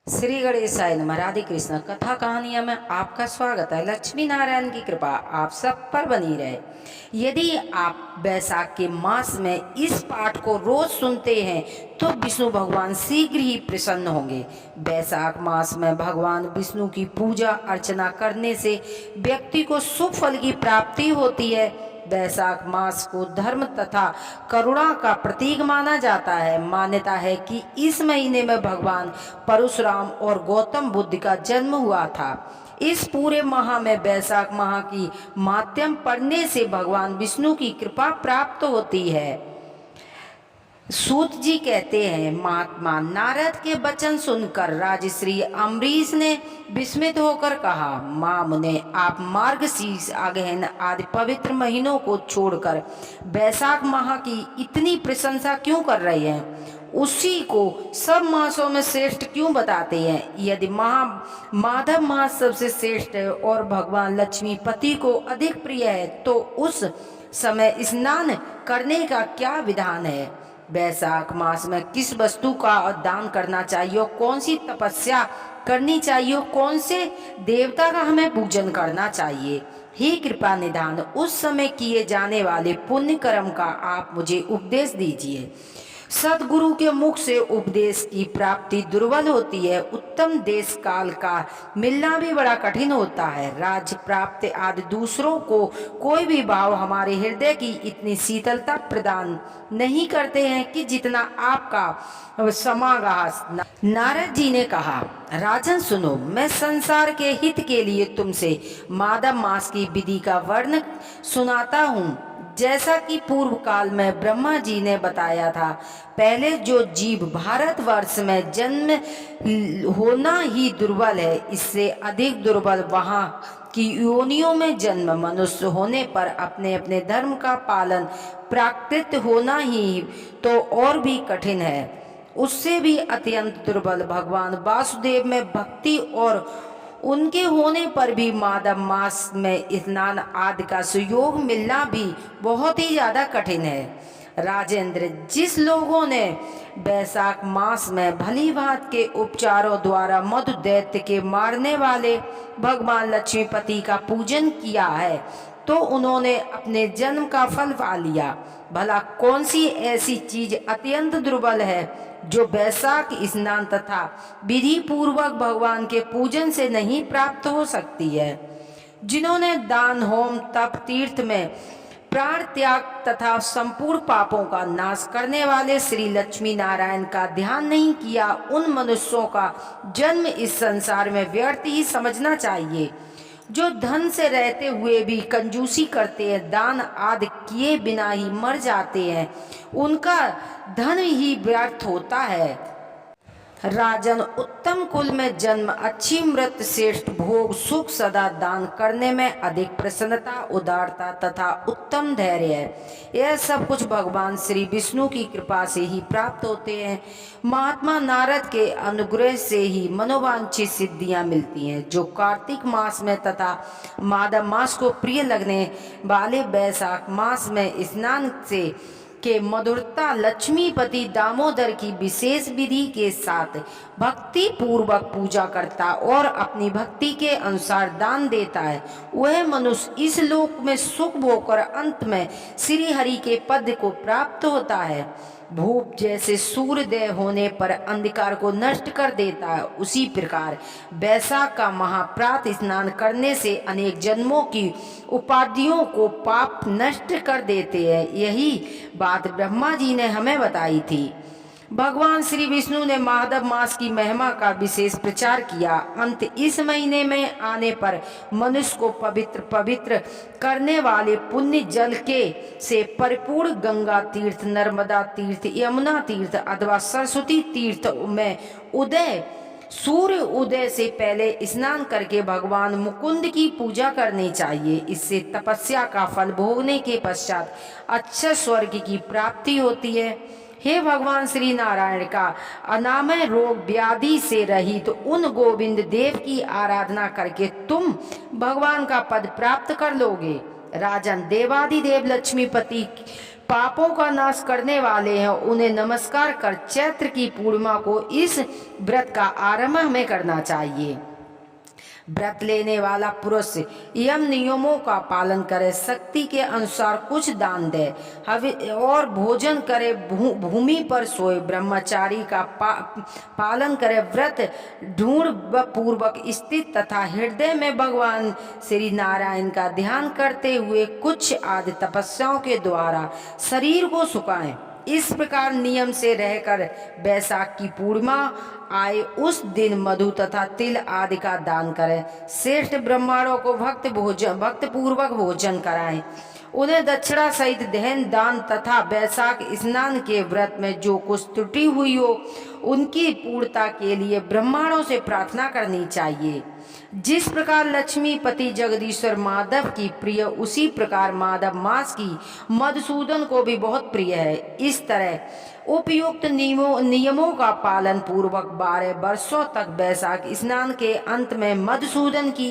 श्री गणेशाय नमः। राधे कृष्ण। कथा कहानियाँ में आपका स्वागत है। लक्ष्मी नारायण की कृपा आप सब पर बनी रहे। यदि आप वैशाख के मास में इस पाठ को रोज सुनते हैं तो विष्णु भगवान शीघ्र ही प्रसन्न होंगे। वैशाख मास में भगवान विष्णु की पूजा अर्चना करने से व्यक्ति को शुभ फल की प्राप्ति होती है। वैशाख मास को धर्म तथा करुणा का प्रतीक माना जाता है। मान्यता है कि इस महीने में भगवान परशुराम और गौतम बुद्ध का जन्म हुआ था। इस पूरे माह में वैशाख माह की माध्यम पढ़ने से भगवान विष्णु की कृपा प्राप्त होती है। सूत जी कहते हैं, महात्मा नारद के वचन सुनकर राजश्री अम्बरीश ने विस्मित होकर कहा, मामने आप मार्गशीर्ष अगहन आदि पवित्र महीनों को छोड़कर वैशाख माह की इतनी प्रशंसा क्यों कर रहे हैं? उसी को सब मासों में श्रेष्ठ क्यों बताते हैं? यदि माधव मास सबसे श्रेष्ठ है और भगवान लक्ष्मीपति को अधिक प्रिय है तो उस समय स्नान करने का क्या विधान है? वैशाख मास में किस वस्तु का दान करना चाहिए, कौन सी तपस्या करनी चाहिए, कौन से देवता का हमें पूजन करना चाहिए? हे कृपा निधान, उस समय किए जाने वाले पुण्य कर्म का आप मुझे उपदेश दीजिए। सदगुरु के मुख से उपदेश की प्राप्ति दुर्बल होती है। उत्तम देश काल का मिलना भी बड़ा कठिन होता है। राज्य प्राप्ति आदि दूसरों को कोई भी भाव हमारे हृदय की इतनी शीतलता प्रदान नहीं करते हैं कि जितना आपका समागास। नारद जी ने कहा, राजन सुनो, मैं संसार के हित के लिए तुमसे माधव मास की विधि का वर्णन सुनाता हूँ। जैसा कि पूर्व काल में ब्रह्मा जी ने बताया था, पहले जो जीव भारतवर्ष में जन्म होना ही दुर्बल है, इससे अधिक दुर्बल वहाँ की योनियों में जन्म मनुष्य होने पर अपने अपने धर्म का पालन प्राकृत होना ही तो और भी कठिन है। उससे भी अत्यंत दुर्बल भगवान वासुदेव में भक्ति और उनके होने पर भी माधव मास में स्नान आदि का सुयोग मिलना भी बहुत ही ज्यादा कठिन है। राजेंद्र, जिस लोगों ने वैशाख मास में भली भांति के उपचारों द्वारा मधु दैत्य के मारने वाले भगवान लक्ष्मीपति का पूजन किया है तो उन्होंने अपने जन्म का फल पा लिया। भला कौन सी ऐसी चीज अत्यंत दुर्बल है जो वैशाख स्नान तथा विधि पूर्वक भगवान के पूजन से नहीं प्राप्त हो सकती है? जिन्होंने दान, होम, तप, तीर्थ में प्राण त्याग तथा संपूर्ण पापों का नाश करने वाले श्री लक्ष्मी नारायण का ध्यान नहीं किया, उन मनुष्यों का जन्म इस संसार में व्यर्थ ही समझना चाहिए। जो धन से रहते हुए भी कंजूसी करते हैं, दान आदि किए बिना ही मर जाते हैं, उनका धन ही व्यर्थ होता है। राजन, उत्तम कुल में जन्म, अच्छी मृत्यु, श्रेष्ठ भोग, सुख, सदा दान करने में अधिक प्रसन्नता, उदारता तथा उत्तम धैर्य है। यह सब कुछ भगवान श्री विष्णु की कृपा से ही प्राप्त होते हैं। महात्मा नारद के अनुग्रह से ही मनोवांछित सिद्धियां मिलती हैं। जो कार्तिक मास में तथा माधव मास को प्रिय लगने वाले वैशाख मास में स्नान से के मधुरता लक्ष्मीपति दामोदर की विशेष विधि के साथ भक्ति पूर्वक पूजा करता और अपनी भक्ति के अनुसार दान देता है, वह मनुष्य इस लोक में सुख भोगकर अंत में श्री हरि के पद को प्राप्त होता है। भूप जैसे सूर्योदय होने पर अंधकार को नष्ट कर देता है, उसी प्रकार वैशाख का महाप्रात स्नान करने से अनेक जन्मों की उपाधियों को पाप नष्ट कर देते हैं। यही बात ब्रह्मा जी ने हमें बताई थी। भगवान श्री विष्णु ने माधव मास की महिमा का विशेष प्रचार किया। अंत इस महीने में आने पर मनुष्य को पवित्र करने वाले पुण्य जल के से परिपूर्ण गंगा तीर्थ, नर्मदा तीर्थ, यमुना तीर्थ अथवा सरस्वती तीर्थ में सूर्य उदय से पहले स्नान करके भगवान मुकुंद की पूजा करनी चाहिए। इससे तपस्या का फल भोगने के पश्चात अच्छे स्वर्ग की प्राप्ति होती है। हे भगवान श्री नारायण का अनामय रोग व्याधि से रहित उन गोविंद देव की आराधना करके तुम भगवान का पद प्राप्त कर लोगे। राजन, देवाधिदेव लक्ष्मीपति पापों का नाश करने वाले हैं, उन्हें नमस्कार कर चैत्र की पूर्णिमा को इस व्रत का आरंभ हमें करना चाहिए। व्रत लेने वाला पुरुष यम नियमों का पालन करे, शक्ति के अनुसार कुछ दान दे, और भोजन करे, भूमि पर सोए, ब्रह्मचारी का पालन करे, व्रत ढूंढ पूर्वक स्थित तथा हृदय में भगवान श्री नारायण का ध्यान करते हुए कुछ आदि तपस्याओं के द्वारा शरीर को सुखाएं। इस प्रकार नियम से रहकर बैसाख की पूर्णिमा आए उस दिन मधु तथा तिल आदि का दान करें। श्रेष्ठ ब्राह्मणों को भक्त पूर्वक भोजन कराएं, उन्हें दक्षिणा सहित धन दान तथा बैसाख स्नान के व्रत में जो कुछ त्रुटि हुई हो उनकी पूर्णता के लिए ब्राह्मणों से प्रार्थना करनी चाहिए। जिस प्रकार लक्ष्मीपति जगदीश्वर माधव की प्रिय, उसी प्रकार माधव मास की मधुसूदन को भी बहुत प्रिय है। इस तरह उपयुक्त नियमों का पालन पूर्वक 12 वर्षों तक बैसाख स्नान के अंत में मधुसूदन की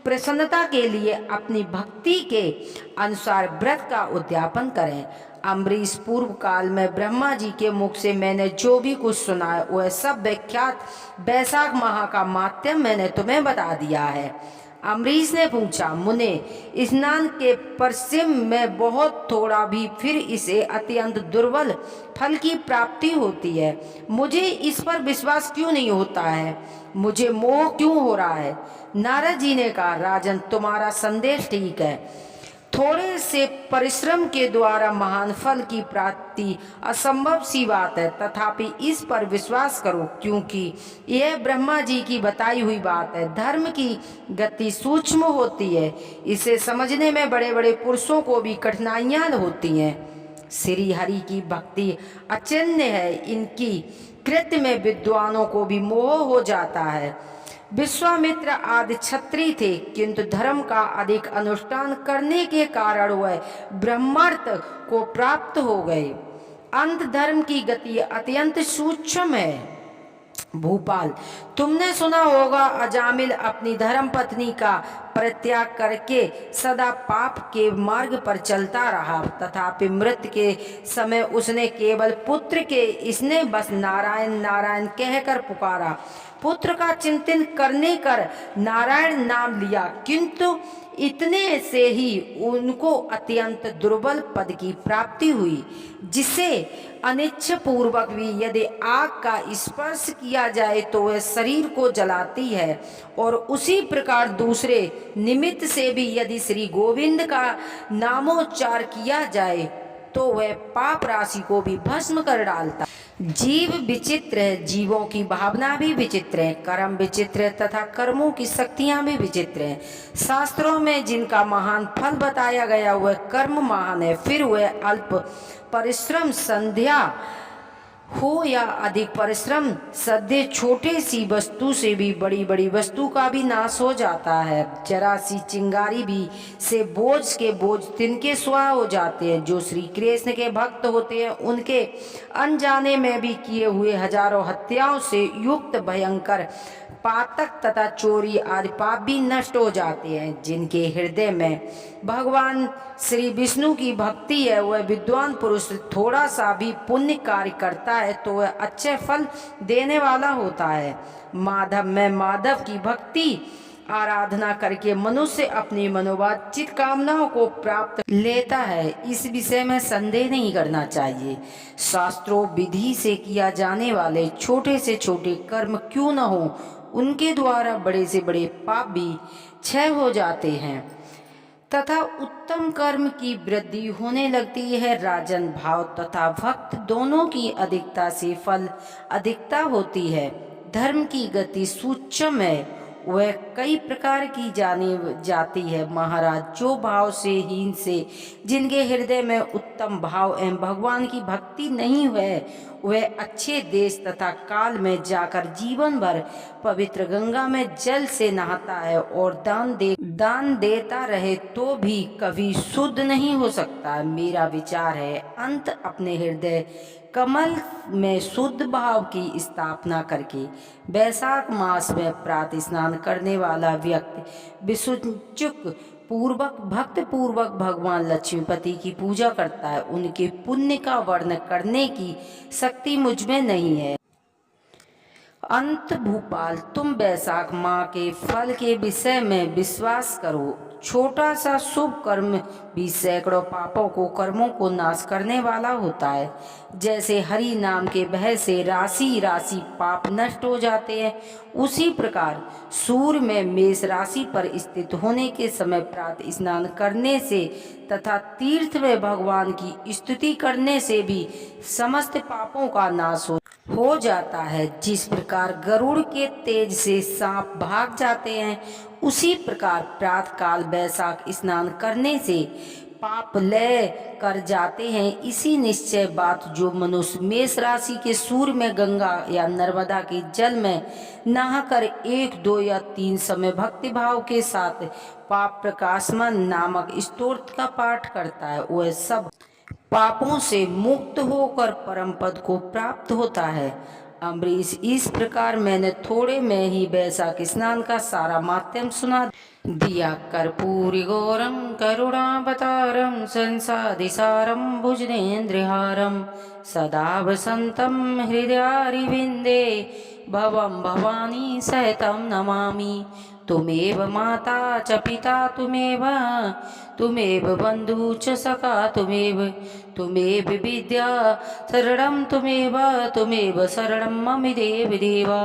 प्रसन्नता के लिए अपनी भक्ति के अनुसार व्रत का उद्यापन करें। अम्बरीश पूर्व काल में ब्रह्मा जी के मुख से मैंने जो भी कुछ सुना है वह सब विख्यात बैसाख माह का माध्यम मैंने तुम्हें बता दिया है। अम्बरीश ने पूछा, मुने, स्नान के पश्चिम में बहुत थोड़ा भी फिर इसे अत्यंत दुर्बल फल की प्राप्ति होती है, मुझे इस पर विश्वास क्यों नहीं होता है, मुझे मोह क्यों हो रहा है? नारद जी ने कहा, राजन, तुम्हारा संदेश ठीक है। थोड़े से परिश्रम के द्वारा महान फल की प्राप्ति असंभव सी बात है, तथापि इस पर विश्वास करो, क्योंकि यह ब्रह्मा जी की बताई हुई बात है। धर्म की गति सूक्ष्म होती है, इसे समझने में बड़े बड़े पुरुषों को भी कठिनाइयां होती हैं। श्री हरि की भक्ति अचिन्त्य है, इनकी कृत्य में विद्वानों को भी मोह हो जाता है। विश्वामित्र आदि क्षत्रिय थे, किंतु धर्म का अधिक अनुष्ठान करने के कारण वह ब्रह्मार्थ को प्राप्त हो गए। अंत धर्म की गति अत्यंत सूक्ष्म है। भूपाल, तुमने सुना होगा, अजामिल अपनी धर्म पत्नी का परित्याग करके सदा पाप के मार्ग पर चलता रहा, तथापि मृत्यु के समय उसने केवल पुत्र के स्नेह बस नारायण नारायण कहकर पुकारा। पुत्र का चिंतन करने कर नारायण नाम लिया, किंतु इतने से ही उनको अत्यंत दुर्बल पद की प्राप्ति हुई, जिसे अनिच्छा पूर्वक भी यदि आग का स्पर्श किया जाए तो वह शरीर को जलाती है, और उसी प्रकार दूसरे निमित्त से भी यदि श्री गोविंद का नामोच्चार किया जाए तो वह पाप राशि को भी भस्म कर डालता। जीव विचित्र है, जीवों की भावना भी विचित्र है, कर्म विचित्र है तथा कर्मों की शक्तियां भी विचित्र हैं। शास्त्रों में जिनका महान फल बताया गया वह कर्म महान है, फिर वह अल्प परिश्रम संध्या हो या अधिक परिश्रम सद्य छोटे सी वस्तु से भी बड़ी बड़ी वस्तु का भी नाश हो जाता है। जरा सी चिंगारी भी से बोझ के बोझ तिनके स्वाहा हो जाते हैं। जो श्री कृष्ण के भक्त होते हैं उनके अनजाने में भी किए हुए हजारों हत्याओं से युक्त भयंकर पातक तथा चोरी आदि पाप भी नष्ट हो जाते हैं। जिनके हृदय में भगवान श्री विष्णु की भक्ति है वह विद्वान पुरुष थोड़ा सा भी पुण्य कार्य करता है तो वह अच्छे फल देने वाला होता है। माधव में माधव की भक्ति आराधना करके मनुष्य अपनी मनोवांछित कामनाओं को प्राप्त लेता है, इस विषय में संदेह नहीं करना चाहिए। शास्त्रों विधि से किया जाने वाले छोटे से छोटे कर्म क्यों न हो, उनके द्वारा बड़े से बड़े पाप भी क्षय हो जाते हैं तथा उत्तम कर्म की वृद्धि होने लगती है। राजन, भाव तथा भक्त दोनों की अधिकता से फल अधिकता होती है। धर्म की गति सूक्ष्म है, वह कई प्रकार की जानी जाती है। महाराज, जो भाव से हीन से जिनके हृदय में उत्तम भाव एवं भगवान की भक्ति नहीं है वह अच्छे देश तथा काल में जाकर जीवन भर पवित्र गंगा में जल से नहाता है और दान देता रहे तो भी कभी शुद्ध नहीं हो सकता। मेरा विचार है, अंत अपने हृदय कमल में शुद्ध भाव की स्थापना करके बैसाख मास में प्रातः स्नान करने वाला व्यक्ति विशुचुक पूर्वक भक्त पूर्वक भगवान लक्ष्मीपति की पूजा करता है, उनके पुण्य का वर्णन करने की शक्ति मुझ में नहीं है। अंत भूपाल, तुम बैसाख माह के फल के विषय में विश्वास करो। छोटा सा शुभ कर्म भी सैकड़ों पापों को कर्मों को नाश करने वाला होता है। जैसे हरि नाम के भय से राशि राशि पाप नष्ट हो जाते हैं, उसी प्रकार सूर्य में मेष राशि पर स्थित होने के समय प्रातः स्नान करने से तथा तीर्थ में भगवान की स्तुति करने से भी समस्त पापों का नाश हो जाता है। जिस प्रकार गरुड़ के तेज से सांप भाग जाते हैं, उसी प्रकार प्रातः काल बैसाख स्नान करने से पाप लय कर जाते हैं। इसी निश्चय बात जो मनुष्य मेष राशि के सूर्य में, गंगा या नर्मदा के जल में नहाकर 1, 2 या 3 समय भक्ति भाव के साथ पाप प्रकाशमन नामक स्तोत्र का पाठ करता है, वह सब पापों से मुक्त होकर परम पद को प्राप्त होता है। अम्बरीश, इस प्रकार मैंने थोड़े में ही बैसाख स्नान का सारा माध्यम सुना दिया। कर्पूरी गौरम करुणावतारम संसादिसारम भुजनेन्द्रहारम सदा वसंतम हृदयारिविंदे भवम भवानी सहितं नमामि। तुमेव माता च पिता तुमेव बंधु च सखा तुमेव विद्या शरणं तुमेव शरणं मम देव देवा।